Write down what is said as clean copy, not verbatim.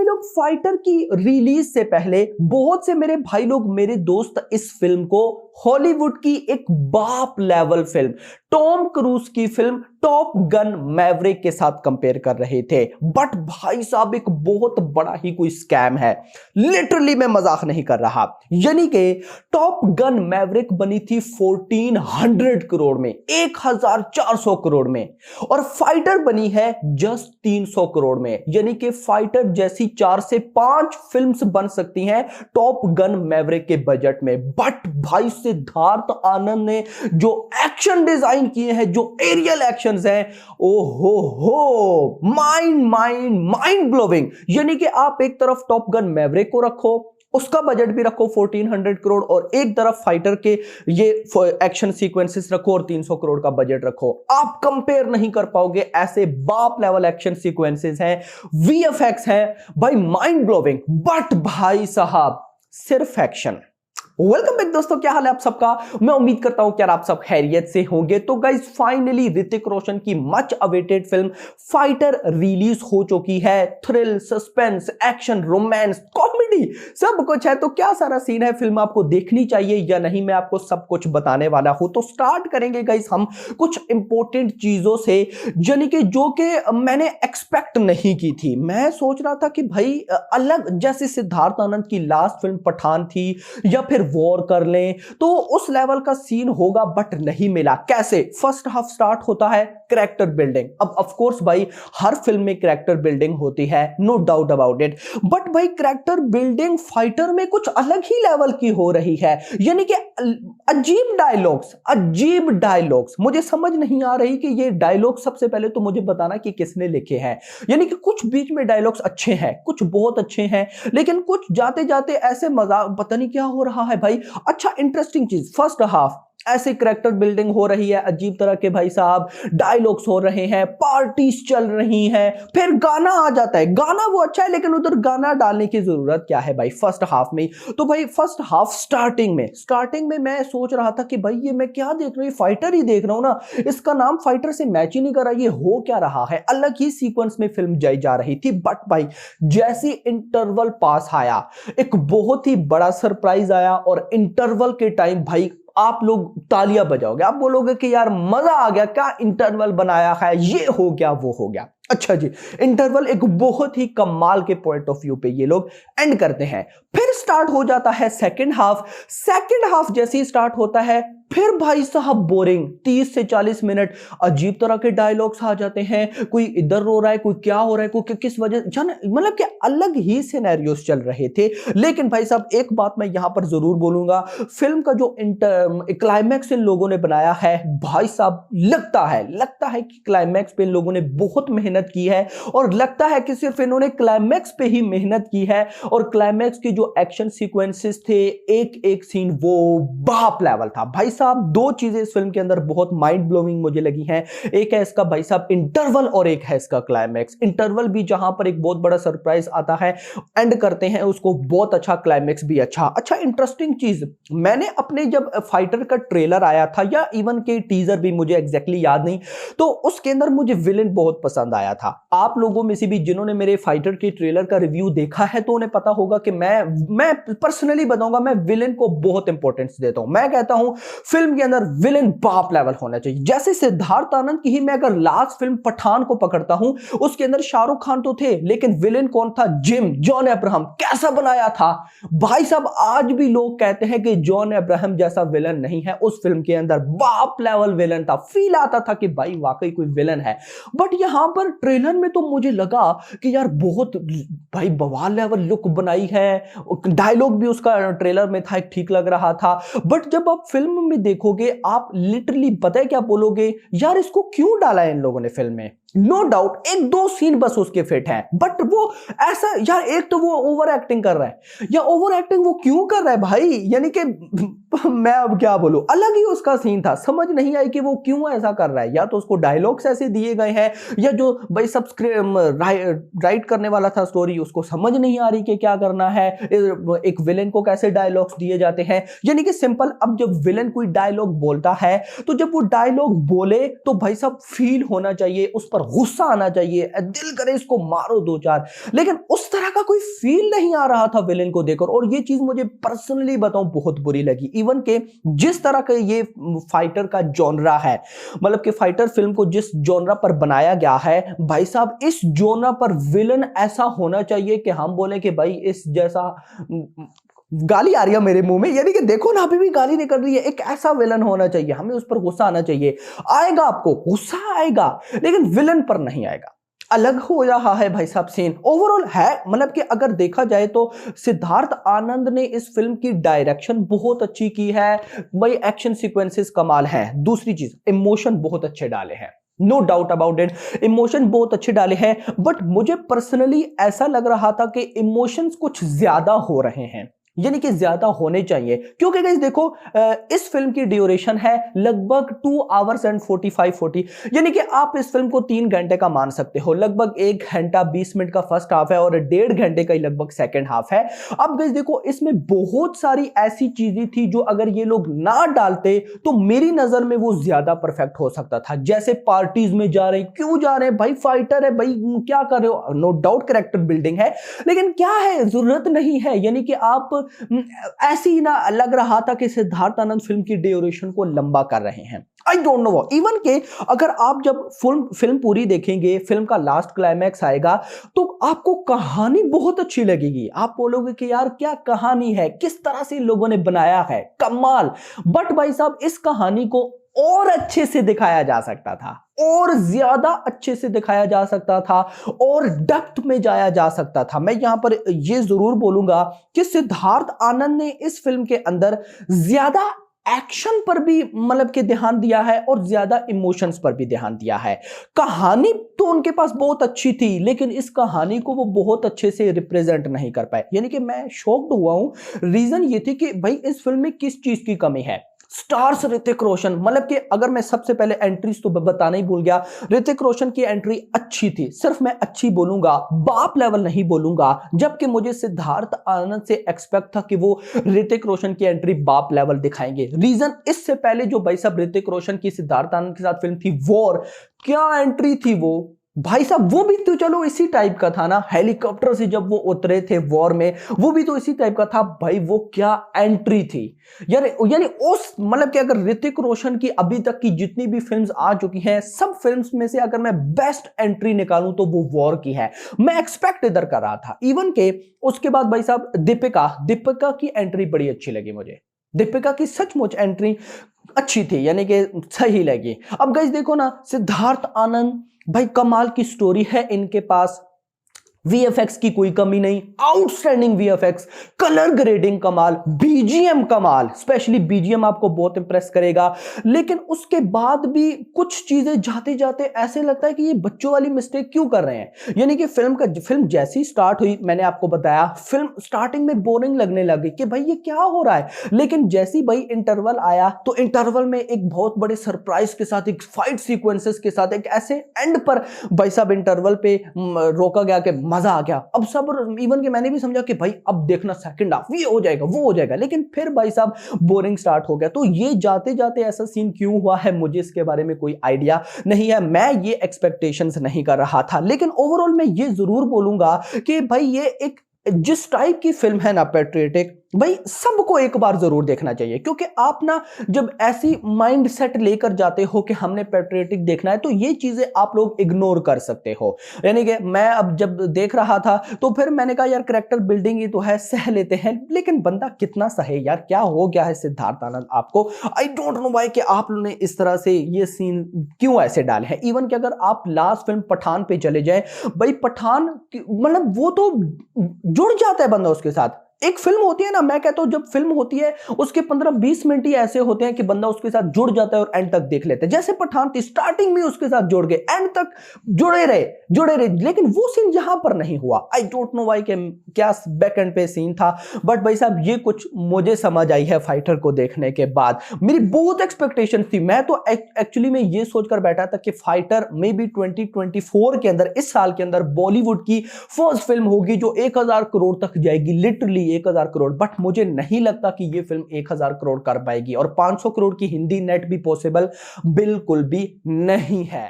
भाई लोग फाइटर की रिलीज से पहले बहुत से मेरे भाई लोग, मेरे दोस्त इस फिल्म को हॉलीवुड की एक बाप लेवल फिल्म, टॉम क्रूज की फिल्म टॉप गन मैवरिक के साथ कंपेयर कर रहे थे। बट भाई साहब एक बहुत बड़ा ही कोई स्कैम है, लिटरली मैं मजाक नहीं कर रहा। यानी कि टॉप गन मैवरिक बनी थी 1400 करोड़ में, 1400 करोड़ में, और फाइटर बनी है जस्ट 300 करोड़ में। यानी कि फाइटर जैसी 4 से 5 फिल्म्स बन सकती हैं टॉप गन मैवरिक के बजट में। बट भाई सिद्धार्थ आनंद ने जो एक्शन डिजाइन किए हैं, जो एरियल एक्शंस हैं, ओहो हो, माइंड ब्लोविंग। यानी कि आप एक तरफ टॉप गन मैवरिक को रखो, उसका बजट भी रखो 1400 करोड़, और एक तरफ फाइटर के ये एक्शन सीक्वेंसेस रखो और 300 करोड़ का बजट रखो, आप कंपेयर नहीं कर पाओगे। ऐसे बाप लेवल एक्शन सीक्वेंसेस हैं, वीएफएक्स हैं भाई, माइंड ब्लोविंग। बट भाई साहब सिर्फ एक्शन। वेलकम बैक दोस्तों, क्या हाल है आप सबका। मैं उम्मीद करता हूं कि आप सब खैरियत से होंगे। तो गाइस फाइनली ऋतिक रोशन की much awaited film fighter release हो चुकी है। Thrill, suspense, action, romance, comedy सब कुछ है। तो क्या सारा सीन है, फिल्म आपको देखनी चाहिए या नहीं, मैं आपको सब कुछ बताने वाला हूं। तो स्टार्ट करेंगे गाइस हम कुछ इंपॉर्टेंट चीजों से, यानी कि जो कि मैंने एक्सपेक्ट नहीं की थी। मैं सोच रहा था कि भाई अलग, जैसे सिद्धार्थ आनंद की लास्ट फिल्म पठान थी या फिर वॉर कर लें, तो उस लेवल का सीन होगा, बट नहीं मिला। कैसे? फर्स्ट हाफ स्टार्ट होता है कैरेक्टर बिल्डिंग। अब ऑफ कोर्स भाई हर फिल्म में कैरेक्टर बिल्डिंग होती है, no doubt about it, but भाई कैरेक्टर बिल्डिंग फाइटर में कुछ अलग ही लेवल की हो रही है। यानी कि अजीब डायलॉग्स मुझे समझ नहीं आ रही कि ये डायलॉग, सबसे पहले तो मुझे बताना कि किसने लिखे हैं। यानी कि कुछ बीच में डायलॉग्स अच्छे हैं, कुछ बहुत अच्छे हैं, लेकिन कुछ जाते जाते ऐसे मजाक, पता नहीं क्या हो रहा है भाई। अच्छा इंटरेस्टिंग चीज, फर्स्ट हाफ ऐसे कैरेक्टर बिल्डिंग हो रही है, अजीब तरह के भाई साहब डायलॉग्स हो रहे हैं, पार्टीज चल रही हैं, फिर गाना आ जाता है। गाना वो अच्छा है, लेकिन उधर गाना डालने की जरूरत क्या है भाई फर्स्ट हाफ में। तो भाई फर्स्ट हाफ स्टार्टिंग में मैं सोच रहा था कि भाई ये मैं क्या देख रहा हूं, फाइटर ही देख रहा हूं ना, इसका नाम फाइटर से मैच ही नहीं कर रहा, ये हो क्या रहा है। अलग ही सीक्वेंस में फिल्म जाई जा रही थी। बट भाई जैसी इंटरवल पास आया, एक बहुत ही बड़ा सरप्राइज आया, और इंटरवल के टाइम भाई आप लोग तालियां बजाओगे, आप बोलोगे कि यार मजा आ गया, क्या इंटरवल बनाया है, ये हो गया वो हो गया। अच्छा जी, इंटरवल एक बहुत ही कमाल के पॉइंट ऑफ व्यू पे ये लोग एंड करते हैं। फिर स्टार्ट हो जाता है सेकंड हाफ जैसे ही स्टार्ट होता है, फिर भाई साहब बोरिंग, 30 से 40 मिनट अजीब तरह के डायलॉग्स आ जाते हैं, कोई इधर रो रहा है, कोई क्या हो रहा है, कोई किस वजह, मतलब कि अलग ही सिनेरियोस चल रहे थे। लेकिन भाई साहब एक बात मैं यहां पर जरूर बोलूंगा, फिल्म का जो क्लाइमैक्स इन लोगों ने बनाया है भाई साहब, लगता है कि क्लाइमैक्स पे इन लोगों ने बहुत मेहनत की है, और लगता है कि सिर्फ इन्होंने क्लाइमैक्स पे ही मेहनत की है। और क्लाइमैक्स के जो एक्शन सीक्वेंसेस थे, एक एक सीन वो बाप लेवल था भाई साहब। दो चीजें इस फिल्म के अंदर बहुत माइंड ब्लोइंग मुझे लगी हैं, एक है इसका भाई साहब इंटरवल, और एक है इसका क्लाइमैक्स। इंटरवल भी जहां पर एक बहुत बड़ा सरप्राइज आता है, एंड करते हैं उसको बहुत अच्छा, क्लाइमैक्स भी अच्छा। इंटरेस्टिंग चीज, मैंने अपने जब फाइटर का ट्रेलर आया था, या इवन के टीजर भी, मुझे एग्जैक्टली याद नहीं, तो उसके अंदर मुझे विलेन बहुत पसंद आया था। आप लोगों में से भी जिन्होंने मेरे फाइटर के ट्रेलर का रिव्यू देखा है, तो उन्हें पता होगा कि मैं पर्सनली बताऊंगा, मैं विलेन को बहुत इंपॉर्टेंस देता हूं। मैं कहता हूं फिल्म के अंदर विलेन बाप लेवल होना चाहिए। जैसे सिद्धार्थ आनंद की ही मैं अगर लास्ट फिल्म पठान को पकड़ता हूं, उसके अंदर शाहरुख खान तो थे, लेकिन विलेन कौन था? John Abraham. कैसा बनाया था भाई साहब। आज भी लोग कहते हैं कि जॉन अब्राहम जैसा विलन नहीं है, उस फिल्म के अंदर बाप लेवल विलन था, फील आता था कि भाई वाकई कोई विलन है। बट यहां पर ट्रेलर में तो मुझे लगा कि यार बहुत भाई बवाल लेवल लुक बनाई है, डायलॉग भी उसका ट्रेलर में था, ठीक लग रहा था। बट जब आप फिल्म में देखोगे, आप लिटरली पता है क्या बोलोगे, यार इसको क्यों डाला है इन लोगों ने फिल्म में। नो डाउट एक दो सीन बस उसके फिट हैं, बट वो ऐसा, यार एक तो वो ओवर एक्टिंग कर रहा है, या ओवर एक्टिंग वो क्यों कर रहा है भाई, यानी कि मैं अब क्या बोलूं, अलग ही उसका सीन था, समझ नहीं आई कि वो क्यों ऐसा कर रहा है। या तो उसको डायलॉग्स ऐसे दिए गए हैं, या जो भाई सब राइट करने वाला था स्टोरी, उसको समझ नहीं आ रही कि क्या करना है, एक विलेन को कैसे डायलॉग्स दिए जाते हैं। यानी कि सिंपल, अब जब विलेन कोई डायलॉग बोलता है, तो जब वो डायलॉग बोले तो भाई साहब फील होना चाहिए, उस पर गुस्सा आना चाहिए, दिल करे इसको मारो दो चार, लेकिन उस तरह का कोई फील नहीं आ रहा था विलेन को देखकर। और ये चीज मुझे पर्सनली बताऊं बहुत बुरी लगी। इवन के जिस तरह का ये फाइटर का जॉनरा है, मतलब कि फाइटर फिल्म को जिस जॉनरा पर बनाया गया है, भाई साहब इस जॉनरा पर विलन ऐसा होना चाहिए कि हम बोले कि भाई इस जैसा, गाली आ रही है मेरे मुंह में, यानी कि देखो ना अभी भी गाली निकल रही है, एक ऐसा विलन होना चाहिए, हमें उस पर गुस्सा आना चाहिए। आएगा आपको गुस्सा आएगा, लेकिन विलन पर नहीं आएगा। अलग हो रहा है भाई साहब सीन ओवरऑल है, मतलब कि अगर देखा जाए तो सिद्धार्थ आनंद ने इस फिल्म की डायरेक्शन बहुत अच्छी की है भाई, एक्शन सीक्वेंसेस कमाल है। दूसरी चीज इमोशन बहुत अच्छे डाले हैं, no doubt about it, emotion बहुत अच्छे डाले हैं। बट मुझे पर्सनली ऐसा लग रहा था कि इमोशंस कुछ ज्यादा हो रहे हैं, यानी कि ज्यादा होने चाहिए। क्योंकि गाइस देखो इस फिल्म की ड्यूरेशन है लगभग 2 आवर्स एंड 40, यानी कि आप इस फिल्म को 3 घंटे का मान सकते हो। लगभग 1 घंटा 20 मिनट का फर्स्ट हाफ है और 1.5 घंटे का ही लगभग सेकंड हाफ है। अब गाइस देखो इसमें बहुत सारी ऐसी चीजें थी जो अगर ये लोग ना डालते तो मेरी नजर में वो ज्यादा परफेक्ट हो सकता था। जैसे पार्टीज में जा रहे हैं, क्यों जा रहे हैं भाई, फाइटर है भाई, क्या कर रहे हो, नो डाउट कैरेक्टर बिल्डिंग है, लेकिन क्या है जरूरत नहीं है। यानी कि आप ऐसी ना लग रहा था कि सिद्धार्थ आनंद फिल्म की ड्यूरेशन को लंबा कर रहे हैं। आई डोंट नो, इवन के अगर आप जब फिल्म पूरी देखेंगे, फिल्म का लास्ट क्लाइमैक्स आएगा तो आपको कहानी बहुत अच्छी लगेगी। आप बोलोगे कि यार क्या कहानी है, किस तरह से इन लोगों ने बनाया है, कमाल। बट भाई साहब इस कहानी को और अच्छे से दिखाया जा सकता था, और ज्यादा अच्छे से दिखाया जा सकता था, और डेप्थ में जाया जा सकता था। मैं यहां पर यह जरूर बोलूंगा कि सिद्धार्थ आनंद ने इस फिल्म के अंदर ज्यादा एक्शन पर भी मतलब कि ध्यान दिया है और ज्यादा इमोशंस पर भी ध्यान दिया है। कहानी तो उनके पास बहुत अच्छी थी, लेकिन इस कहानी को वो बहुत अच्छे से रिप्रेजेंट नहीं कर पाए। यानी कि मैं शॉक्ड हुआ हूं। रीजन ये थी कि भाई इस फिल्म में किस चीज की कमी है। स्टार्स ऋतिक रोशन, मतलब कि अगर मैं सबसे पहले एंट्रीज तो बताना ही भूल गया, ऋतिक रोशन की एंट्री अच्छी थी, सिर्फ मैं अच्छी बोलूंगा, बाप लेवल नहीं बोलूंगा। जबकि मुझे सिद्धार्थ आनंद से एक्सपेक्ट था कि वो ऋतिक रोशन की एंट्री बाप लेवल दिखाएंगे। रीजन इससे पहले जो भाई साहब ऋतिक रोशन की सिद्धार्थ आनंद के साथ फिल्म थी वॉर, क्या एंट्री थी वो भाई साहब, वो भी तो चलो इसी टाइप का था ना, हेलीकॉप्टर से जब वो उतरे थे वॉर में, वो भी तो इसी टाइप का था भाई। वो क्या एंट्री थी यानी उस मतलब कि अगर ऋतिक रोशन की अभी तक की जितनी भी फिल्म्स आ चुकी हैं, सब फिल्म्स में से अगर मैं बेस्ट एंट्री निकालूं तो वो वॉर की है। मैं एक्सपेक्ट इधर कर रहा था। इवन के उसके बाद भाई साहब दीपिका की एंट्री बड़ी अच्छी लगी मुझे। दीपिका की सचमुच एंट्री अच्छी थी, यानी कि सही लगी। अब गाइस देखो ना, सिद्धार्थ आनंद भाई कमाल की स्टोरी है इनके पास, वीएफएक्स की कोई कमी नहीं, आउटस्टैंडिंग वीएफएक्स, कलर ग्रेडिंग कमाल, बीजीएम कमाल, स्पेशली बीजीएम आपको बहुत इंप्रेस करेगा। लेकिन उसके बाद भी कुछ चीजें जाते जाते ऐसे लगता है कि ये बच्चों वाली मिस्टेक क्यों कर रहे हैं। यानी कि फिल्म जैसी स्टार्ट हुई, मैंने आपको बताया फिल्म स्टार्टिंग में बोरिंग लगने लगी कि भाई ये क्या हो रहा है। लेकिन जैसी भाई इंटरवल आया तो इंटरवल में एक बहुत बड़े सरप्राइज के साथ, एक फाइट सीक्वेंसेस के साथ, एक ऐसे एंड पर भाई साहब इंटरवल पे रोका गया कि मजा आ गया। अब सब इवन के मैंने भी समझा कि भाई अब देखना सेकंड हाफ ये हो जाएगा वो हो जाएगा, लेकिन फिर भाई साहब बोरिंग स्टार्ट हो गया। तो ये जाते जाते ऐसा सीन क्यों हुआ है मुझे इसके बारे में कोई आइडिया नहीं है, मैं ये एक्सपेक्टेशंस नहीं कर रहा था। लेकिन ओवरऑल मैं ये जरूर बोलूंगा कि भाई ये एक जिस टाइप की फिल्म है ना पैट्रियोटिक, भाई सबको एक बार जरूर देखना चाहिए। क्योंकि आप ना जब ऐसी माइंड सेट लेकर जाते हो कि हमने पैट्रियोटिक देखना है, तो ये चीजें आप लोग इग्नोर कर सकते हो। यानी कि मैं अब जब देख रहा था तो फिर मैंने कहा यार कैरेक्टर बिल्डिंग ही तो है, सह लेते हैं, लेकिन बंदा कितना सहे यार, क्या हो गया है सिद्धार्थ आनंद आपको। आई डोंट नो व्हाई कि आप लोगों ने इस तरह से ये सीन क्यों ऐसे डाले हैं। इवन कि अगर आप लास्ट फिल्म पठान पे चले जाए, भाई पठान मतलब वो तो जुड़ जाता है बंदा उसके साथ। एक फिल्म होती है ना, मैं कहता हूं जब फिल्म होती है उसके 15-20 मिनट ही ऐसे होते हैं कि बंदा उसके साथ जुड़ जाता है और एंड तक देख लेते हैं। जैसे पठान थी, स्टार्टिंग में उसके साथ जुड़ गए, एंड तक जुड़े रहे, लेकिन वो सीन यहां पर नहीं हुआ। आई डोंट नो व्हाई कि क्या बैक एंड पे सीन था। बट भाई साहब ये कुछ मुझे समझ आई है फाइटर को देखने के बाद। मेरी बहुत एक्सपेक्टेशन थी, मैं तो एक्चुअली में ये सोचकर बैठा था कि फाइटर मे बी 2024 के अंदर, इस साल के अंदर बॉलीवुड की फर्स्ट फिल्म होगी जो 1000 करोड़ तक जाएगी, लिटरली 1000 करोड़। बट मुझे नहीं लगता कि ये फिल्म 1000 करोड़ कर पाएगी, और 500 करोड़ की हिंदी नेट भी पॉसिबल बिल्कुल भी नहीं है।